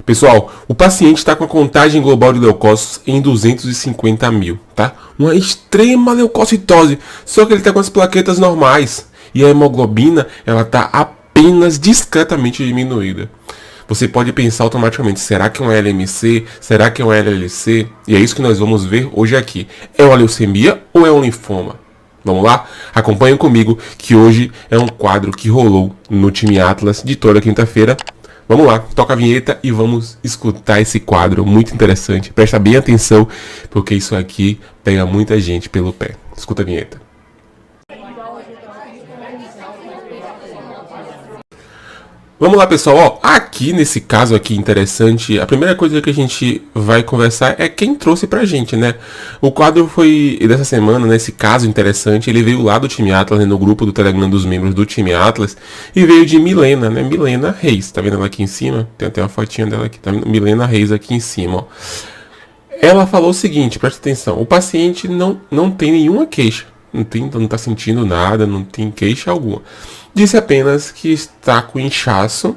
Pessoal, o paciente está com a contagem global de leucócitos em 250 mil, tá? Uma extrema leucocitose, só que ele está com as plaquetas normais e a hemoglobina ela está apenas discretamente diminuída. Você pode pensar automaticamente, será que é um LMC? Será que é um LLC? E é isso que nós vamos ver hoje aqui. É uma leucemia ou é um linfoma? Vamos lá? Acompanhem comigo que hoje é um quadro que rolou no time Atlas de toda quinta-feira. Vamos lá, toca a vinheta e vamos escutar esse quadro muito interessante. Presta bem atenção, porque isso aqui pega muita gente pelo pé. Escuta a vinheta. Vamos lá, pessoal. Ó, aqui nesse caso aqui interessante, a primeira coisa que a gente vai conversar é quem trouxe pra gente, né? O quadro foi dessa semana, nesse caso interessante, ele veio lá do time Atlas, né, no grupo do Telegram dos membros do time Atlas, e veio de Milena, né? Milena Reis, tá vendo ela aqui em cima? Tem até uma fotinha dela aqui, tá vendo? Milena Reis aqui em cima, ó. Ela falou o seguinte, presta atenção, o paciente não tem nenhuma queixa, não tá sentindo nada, não tem queixa alguma. Disse apenas que está com inchaço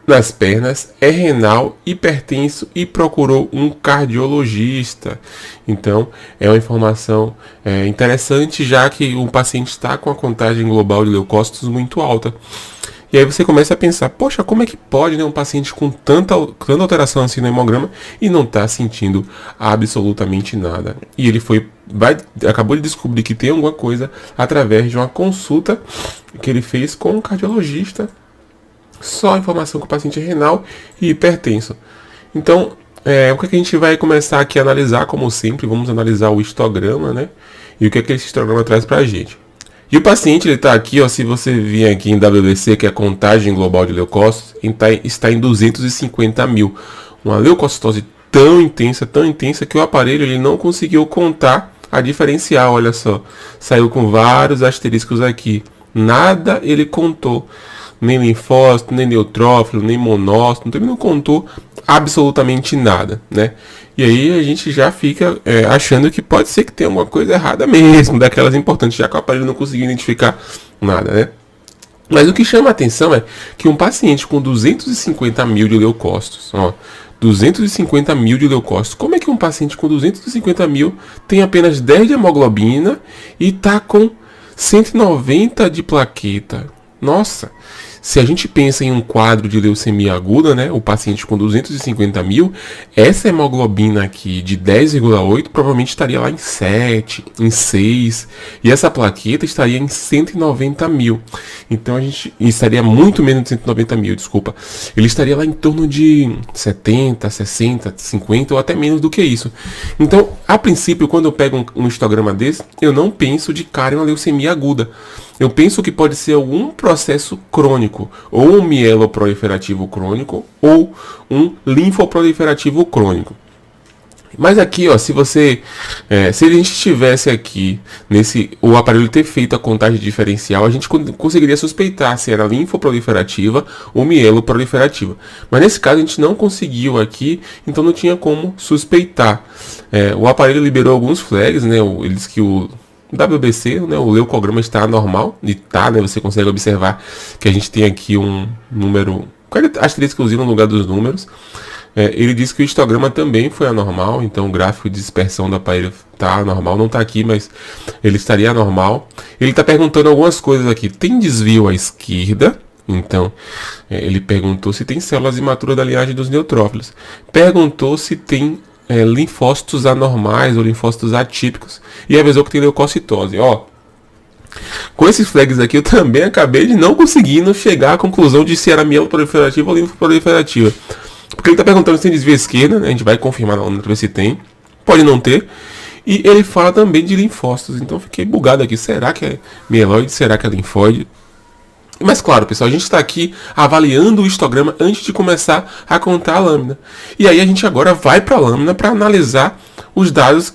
nas pernas, é renal, hipertenso e procurou um cardiologista. Então, é uma informação interessante, já que o paciente está com a contagem global de leucócitos muito alta. E aí você começa a pensar, poxa, como é que pode, né, um paciente com tanta alteração assim no hemograma e não está sentindo absolutamente nada? E ele acabou de descobrir que tem alguma coisa através de uma consulta que ele fez com um cardiologista. Só a informação que o paciente é renal e hipertenso. Então, o que a gente vai começar aqui a analisar, como sempre, vamos analisar o histograma, né? E o que esse histograma traz pra gente. E o paciente, ele está aqui, ó, se você vir aqui em WBC, que é a contagem global de leucócitos, está em 250 mil. Uma leucocitose tão intensa que o aparelho ele não conseguiu contar a diferencial, olha só. Saiu com vários asteriscos aqui. Nada ele contou. Nem linfócito, nem neutrófilo, nem monócito, então ele não contou absolutamente nada, né? E aí a gente já fica achando que pode ser que tenha alguma coisa errada mesmo, daquelas importantes, já que o aparelho não conseguiu identificar nada, né? Mas o que chama a atenção é que um paciente com 250 mil de leucócitos, ó, 250 mil de leucócitos, como é que um paciente com 250 mil tem apenas 10 de hemoglobina e tá com 190 de plaqueta? Nossa! Se a gente pensa em um quadro de leucemia aguda, né, o paciente com 250 mil, essa hemoglobina aqui de 10,8 provavelmente estaria lá em 7, em 6, e essa plaqueta estaria em 190 mil. Então a gente estaria muito menos de 190 mil, desculpa. Ele estaria lá em torno de 70, 60, 50 ou até menos do que isso. Então, a princípio, quando eu pego um histograma desse, eu não penso de cara em uma leucemia aguda. Eu penso que pode ser algum processo crônico, ou um mieloproliferativo crônico, ou um linfoproliferativo crônico. Mas aqui, ó, se a gente tivesse aqui o aparelho ter feito a contagem diferencial, a gente conseguiria suspeitar se era linfoproliferativa ou mieloproliferativa. Mas nesse caso a gente não conseguiu aqui, então não tinha como suspeitar. O aparelho liberou alguns flags, né? Ele disse que o WBC, né, o leucograma está anormal, e tá, né, você consegue observar que a gente tem aqui um número, asteriscozinho no lugar dos números. Ele disse que o histograma também foi anormal, então o gráfico de dispersão do aparelho está anormal, não está aqui, mas ele estaria anormal. Ele está perguntando algumas coisas aqui, tem desvio à esquerda? Então, ele perguntou se tem células imaturas da linhagem dos neutrófilos. Perguntou se tem linfócitos anormais ou linfócitos atípicos e avisou que tem leucocitose. Ó, com esses flags aqui eu também acabei de não conseguindo chegar à conclusão de se era mieloproliferativa ou linfoproliferativa, porque ele está perguntando se tem desvio à esquerda, né? A gente vai confirmar na lâmina para ver se tem, pode não ter, e ele fala também de linfócitos, então fiquei bugado aqui, será que é mieloide, será que é linfóide? Mas claro, pessoal, a gente está aqui avaliando o histograma antes de começar a contar a lâmina. E aí a gente agora vai para a lâmina para analisar os dados,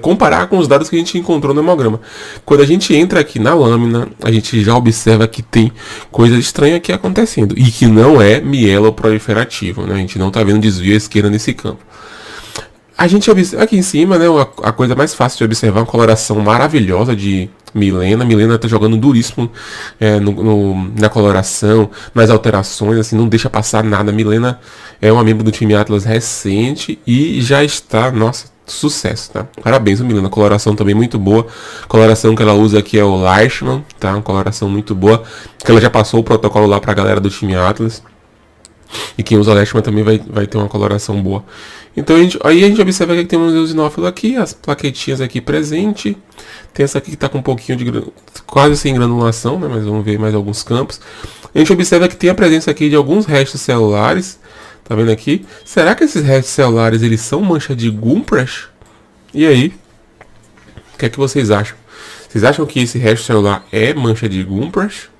comparar com os dados que a gente encontrou no hemograma. Quando a gente entra aqui na lâmina, a gente já observa que tem coisa estranha aqui acontecendo. E que não é mieloproliferativo, né? A gente não está vendo desvio à esquerda nesse campo. A gente observa aqui em cima, né, a coisa mais fácil de observar, uma coloração maravilhosa de Milena. Milena tá jogando duríssimo na coloração, nas alterações, assim, não deixa passar nada. Milena é uma membro do time Atlas recente e já está, nossa, sucesso, tá? Parabéns, Milena. Coloração também muito boa. A coloração que ela usa aqui é o Leishman, tá? Uma coloração muito boa. Que ela já passou o protocolo lá pra galera do time Atlas. E quem usa Leishman também vai ter uma coloração boa. Então aí a gente observa que temos o eosinófilo aqui, as plaquetinhas aqui presente. Tem essa aqui que está com um pouquinho de quase sem granulação, né? Mas vamos ver mais alguns campos. A gente observa que tem a presença aqui de alguns restos celulares. Tá vendo aqui? Será que esses restos celulares eles são mancha de Gumprecht? E aí? O que é que vocês acham? Vocês acham que esse resto celular é mancha de Gumprecht?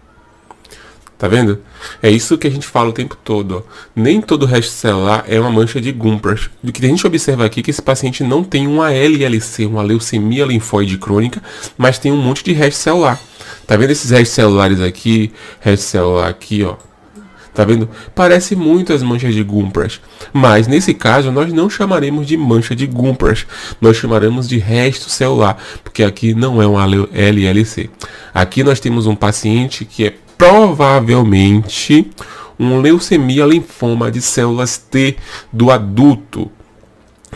Tá vendo? É isso que a gente fala o tempo todo. Ó. Nem todo resto celular é uma mancha de Gumprecht. O que a gente observa aqui é que esse paciente não tem uma LLC, uma leucemia linfóide crônica, mas tem um monte de resto celular. Tá vendo esses restos celulares aqui? Resto celular aqui, ó. Tá vendo? Parece muito as manchas de Gumprecht. Mas nesse caso nós não chamaremos de mancha de Gumprecht. Nós chamaremos de resto celular, porque aqui não é uma LLC. Aqui nós temos um paciente que é provavelmente um leucemia linfoma de células T do adulto,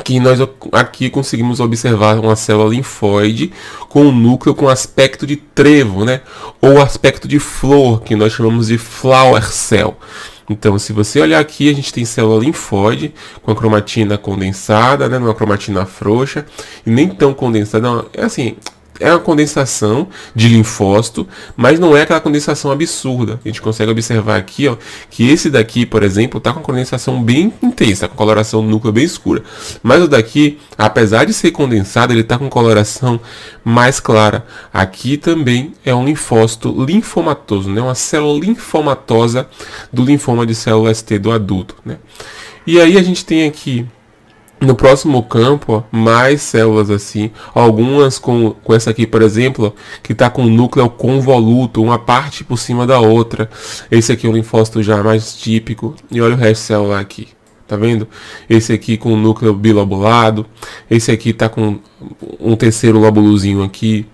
que nós aqui conseguimos observar uma célula linfóide com um núcleo com aspecto de trevo, né? Ou aspecto de flor, que nós chamamos de flower cell. Então, se você olhar aqui, a gente tem célula linfóide com a cromatina condensada, né? Uma cromatina frouxa e nem tão condensada, não, é assim. É uma condensação de linfócito, mas não é aquela condensação absurda. A gente consegue observar aqui, ó, que esse daqui, por exemplo, está com condensação bem intensa, com coloração do núcleo bem escura. Mas o daqui, apesar de ser condensado, ele está com coloração mais clara. Aqui também é um linfócito linfomatoso, né? Uma célula linfomatosa do linfoma de células T do adulto, né? E aí a gente tem aqui no próximo campo, ó, mais células assim, algumas com essa aqui, por exemplo, ó, que está com o núcleo convoluto, uma parte por cima da outra. Esse aqui é um linfócito já mais típico. E olha o resto celular aqui, tá vendo? Esse aqui com o núcleo bilobulado. Esse aqui está com um terceiro lóbulozinho aqui.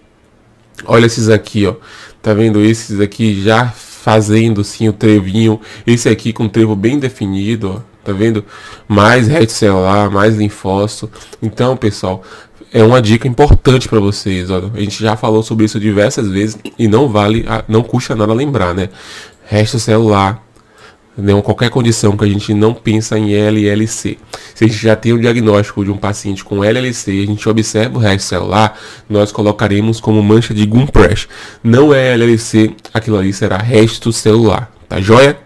Olha esses aqui, ó, tá vendo? Esses aqui já fazendo sim o trevinho. Esse aqui com o trevo bem definido, ó. Tá vendo? Mais resto celular, mais linfócito. Então, pessoal, é uma dica importante para vocês. Ó. A gente já falou sobre isso diversas vezes e não custa nada lembrar, né? Resto celular, né? Qualquer condição que a gente não pensa em LLC. Se a gente já tem o diagnóstico de um paciente com LLC e a gente observa o resto celular, nós colocaremos como mancha de Gumprecht. Não é LLC, aquilo ali será resto celular. Tá joia?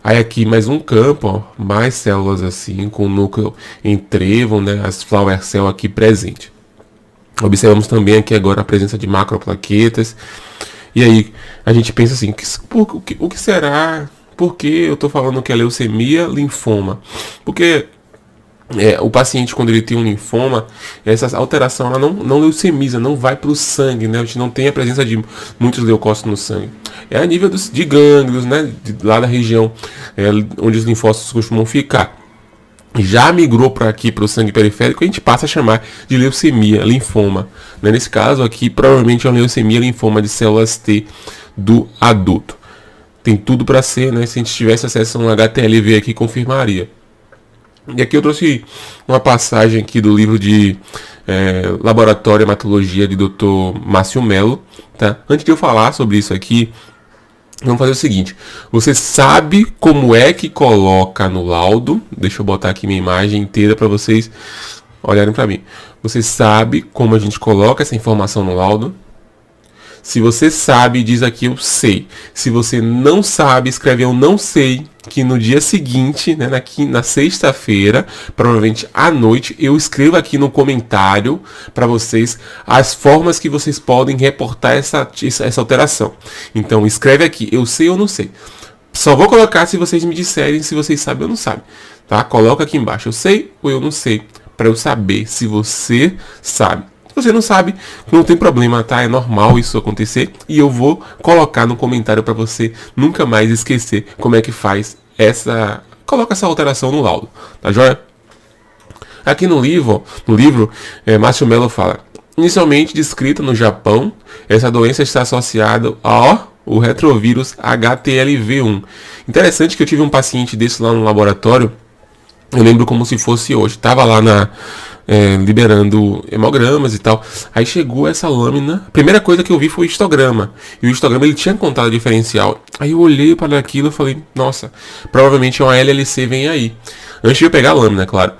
Aí aqui mais um campo, ó, mais células assim, com núcleo em trevo, né, as flower cell aqui presente. Observamos também aqui agora a presença de macroplaquetas. E aí a gente pensa assim, o que será? Por que eu estou falando que é leucemia linfoma? Porque o paciente, quando ele tem um linfoma, essa alteração ela não leucemiza, não vai para o sangue, né? A gente não tem a presença de muitos leucócitos no sangue. É a nível de gânglios, né? Lá da região onde os linfócitos costumam ficar. Já migrou para aqui, para o sangue periférico, a gente passa a chamar de leucemia linfoma. Né? Nesse caso aqui, provavelmente é uma leucemia linfoma de células T do adulto. Tem tudo para ser, né? Se a gente tivesse acesso a um HTLV aqui, confirmaria. E aqui eu trouxe uma passagem aqui do livro de Laboratório de Hematologia de Dr. Márcio Mello. Tá? Antes de eu falar sobre isso aqui, vamos fazer o seguinte. Você sabe como é que coloca no laudo? Deixa eu botar aqui minha imagem inteira para vocês olharem para mim. Você sabe como a gente coloca essa informação no laudo? Se você sabe, diz aqui eu sei. Se você não sabe, escreve eu não sei, que no dia seguinte, né, na sexta-feira, provavelmente à noite, eu escrevo aqui no comentário para vocês as formas que vocês podem reportar essa alteração. Então escreve aqui, eu sei ou não sei. Só vou colocar se vocês me disserem se vocês sabem ou não sabem. Tá? Coloca aqui embaixo, eu sei ou eu não sei, para eu saber se você sabe. Se você não sabe, não tem problema, tá? É normal isso acontecer e eu vou colocar no comentário para você nunca mais esquecer como é que faz coloca essa alteração no laudo, tá joia? Aqui no livro, Márcio Mello fala: inicialmente descrita no Japão, essa doença está associada ao o retrovírus HTLV1. Interessante que eu tive um paciente desse lá no laboratório, eu lembro como se fosse hoje, estava lá liberando hemogramas e tal, aí chegou essa lâmina, a primeira coisa que eu vi foi o histograma, e o histograma ele tinha contado diferencial, aí eu olhei para aquilo e falei, nossa, provavelmente uma LLC vem aí, antes de eu pegar a lâmina, claro.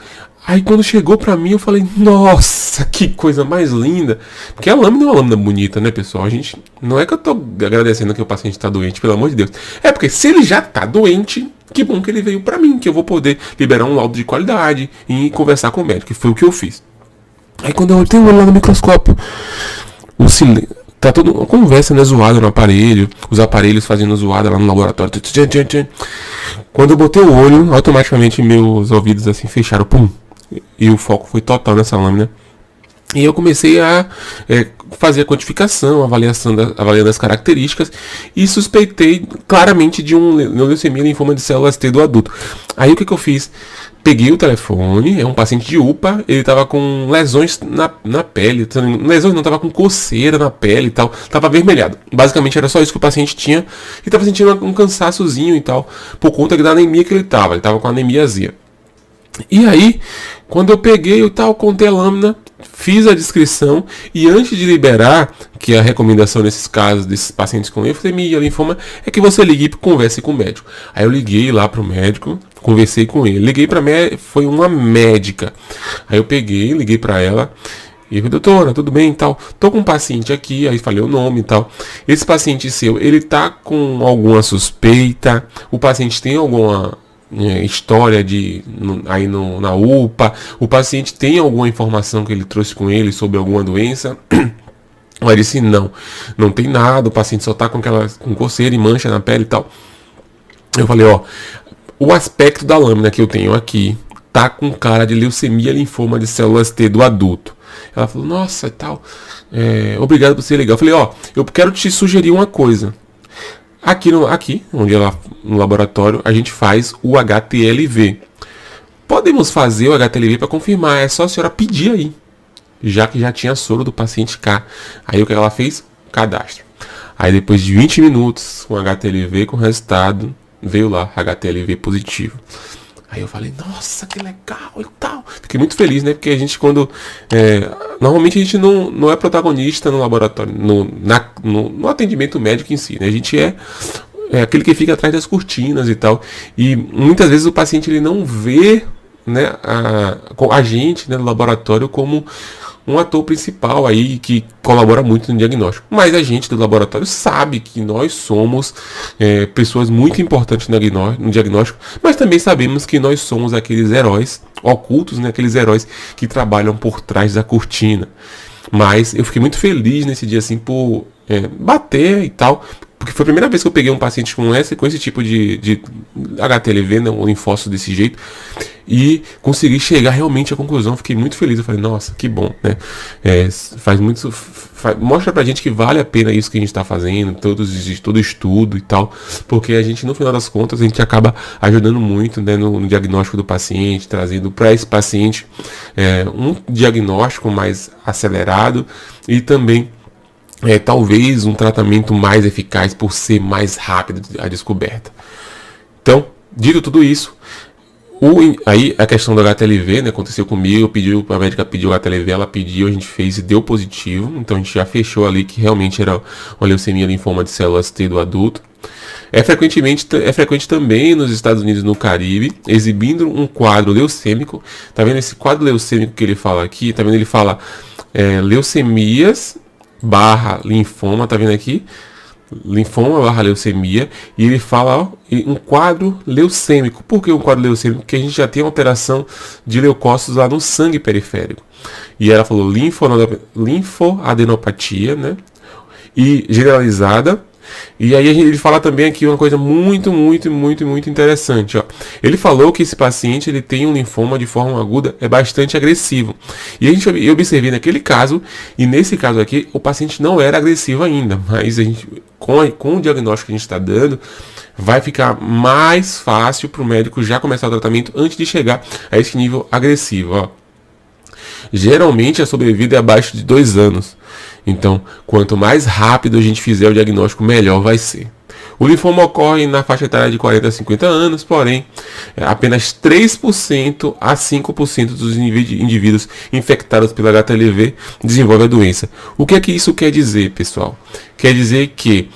Aí quando chegou pra mim eu falei, nossa, que coisa mais linda. Porque a lâmina é uma lâmina bonita, né, pessoal? A gente, não é que eu tô agradecendo que o paciente tá doente, pelo amor de Deus. É porque se ele já tá doente, que bom que ele veio pra mim, que eu vou poder liberar um laudo de qualidade e conversar com o médico, que foi o que eu fiz. Aí quando eu tenho lá no microscópio, o silêncio, tá toda uma conversa, né, zoada no aparelho, os aparelhos fazendo zoada lá no laboratório. Quando eu botei o olho, automaticamente meus ouvidos assim fecharam, pum. E o foco foi total nessa lâmina. E eu comecei a fazer a quantificação, avaliando as características e suspeitei claramente de uma leucemia linfoma de células T do adulto. Aí o que eu fiz? Peguei o telefone, é um paciente de UPA, ele tava com lesões na pele, lesões não, tava com coceira na pele e tal, tava avermelhado. Basicamente era só isso que o paciente tinha e tava sentindo um cansaçozinho e tal, por conta da anemia que ele tava com anemia azia. E aí, quando eu peguei o tal, contei a lâmina, fiz a descrição e antes de liberar, que é a recomendação nesses casos, desses pacientes com leucemia, linfoma, é que você ligue e converse com o médico. Aí eu liguei lá pro médico, conversei com ele. Liguei pra foi uma médica. Aí eu liguei pra ela e falei, doutora, tudo bem e tal? Tô com um paciente aqui, aí falei o nome e tal. Esse paciente seu, ele tá com alguma suspeita? O paciente tem alguma história na UPA, o paciente tem alguma informação que ele trouxe com ele sobre alguma doença? Ela disse não tem nada, o paciente só tá com coceira e mancha na pele e tal. Eu falei, o aspecto da lâmina que eu tenho aqui tá com cara de leucemia linfoma de células T do adulto. Ela falou, nossa e tal, obrigado por ser legal. Eu falei, eu quero te sugerir uma coisa. Aqui onde no laboratório, a gente faz o HTLV. Podemos fazer o HTLV para confirmar, é só a senhora pedir aí, já que já tinha soro do paciente K. Aí o que ela fez? Cadastro. Aí depois de 20 minutos, com HTLV com resultado, veio lá, HTLV positivo. Aí eu falei, nossa, que legal e tal. Fiquei muito feliz, né? Porque a gente normalmente a gente não é protagonista no laboratório, no atendimento médico em si, né? A gente é aquele que fica atrás das cortinas e tal. E muitas vezes o paciente ele não vê, né, a gente, né, no laboratório como um ator principal aí que colabora muito no diagnóstico. Mas a gente do laboratório sabe que nós somos pessoas muito importantes no diagnóstico, mas também sabemos que nós somos aqueles heróis ocultos, né, aqueles heróis que trabalham por trás da cortina. Mas eu fiquei muito feliz nesse dia assim por bater e tal, porque foi a primeira vez que eu peguei um paciente com esse tipo de HTLV, né, um linfócito desse jeito, e consegui chegar realmente à conclusão. Fiquei muito feliz. Eu falei, nossa, que bom, né? Mostra pra gente que vale a pena isso que a gente está fazendo, todo estudo e tal, porque a gente, no final das contas, a gente acaba ajudando muito, né, no diagnóstico do paciente, trazendo para esse paciente um diagnóstico mais acelerado e também talvez um tratamento mais eficaz por ser mais rápido a descoberta. Então, dito tudo isso, aí a questão do HTLV, né, aconteceu comigo, a médica pediu o HTLV, ela pediu, a gente fez e deu positivo, então a gente já fechou ali que realmente era uma leucemia linfoma de células T do adulto. É frequente também nos Estados Unidos e no Caribe, exibindo um quadro leucêmico. Tá vendo esse quadro leucêmico que ele fala aqui? Tá vendo? Ele fala leucemias / linfoma, tá vendo aqui? Linfoma / leucemia, e ele fala um quadro leucêmico. Por que um quadro leucêmico? Porque a gente já tem alteração de leucócitos lá no sangue periférico. E ela falou linfoadenopatia, né? E generalizada. E aí ele fala também aqui uma coisa muito interessante, ó. Ele falou que esse paciente ele tem um linfoma de forma aguda, é bastante agressivo. E eu observei naquele caso, e nesse caso aqui, o paciente não era agressivo ainda, mas a gente, com o diagnóstico que a gente está dando, vai ficar mais fácil para o médico já começar o tratamento antes de chegar a esse nível agressivo, ó. Geralmente a sobrevida é abaixo de 2 anos. Então, quanto mais rápido a gente fizer o diagnóstico, melhor vai ser. O linfoma ocorre na faixa etária de 40 a 50 anos, porém, apenas 3% a 5% dos indivíduos infectados pela HTLV desenvolvem a doença. O que é que isso quer dizer, pessoal? Quer dizer que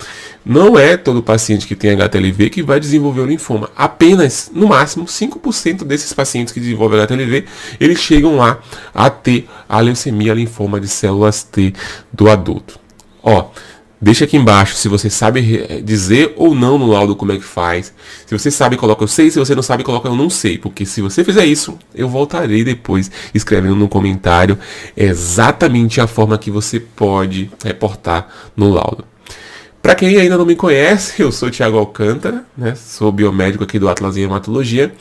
não é todo paciente que tem HTLV que vai desenvolver o linfoma. Apenas, no máximo, 5% desses pacientes que desenvolvem HTLV, eles chegam lá a ter a leucemia, linfoma de células T do adulto. Ó, deixa aqui embaixo se você sabe dizer ou não no laudo como é que faz. Se você sabe, coloca eu sei. Se você não sabe, coloca eu não sei. Porque se você fizer isso, eu voltarei depois escrevendo no comentário exatamente a forma que você pode reportar no laudo. Para quem ainda não me conhece, eu sou Thiago Alcântara, né? Sou biomédico aqui do Atlas em Hematologia.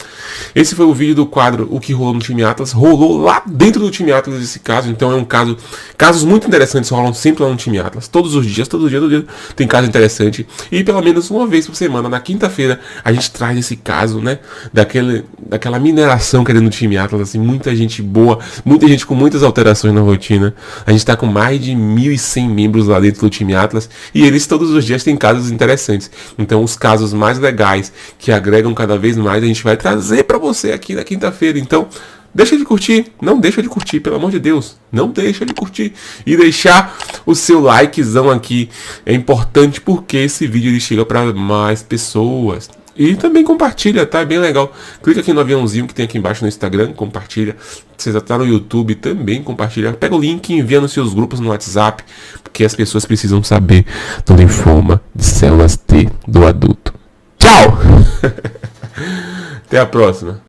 Esse foi o vídeo do quadro O que rolou no time Atlas. Rolou lá dentro do time Atlas esse caso, então é um caso... Casos muito interessantes rolam sempre lá no time Atlas. Todos os dias, todo dia tem caso interessante. E pelo menos uma vez por semana, na quinta-feira, a gente traz esse caso, né? Daquela mineração que é dentro do time Atlas, assim, muita gente boa, muita gente com muitas alterações na rotina. A gente tá com mais de 1.100 membros lá dentro do time Atlas e eles todos os dias tem casos interessantes. Então os casos mais legais, que agregam cada vez mais, a gente vai trazer para você aqui na quinta-feira. Então deixa de curtir, não deixa de curtir, pelo amor de Deus, não deixa de curtir e deixar o seu likezão aqui, é importante porque esse vídeo ele chega para mais pessoas. E também compartilha, tá? É bem legal. Clica aqui no aviãozinho que tem aqui embaixo no Instagram, compartilha. Você já tá no YouTube, também compartilha. Pega o link e envia nos seus grupos no WhatsApp, porque as pessoas precisam saber do linfoma de células T do adulto. Tchau! Até a próxima.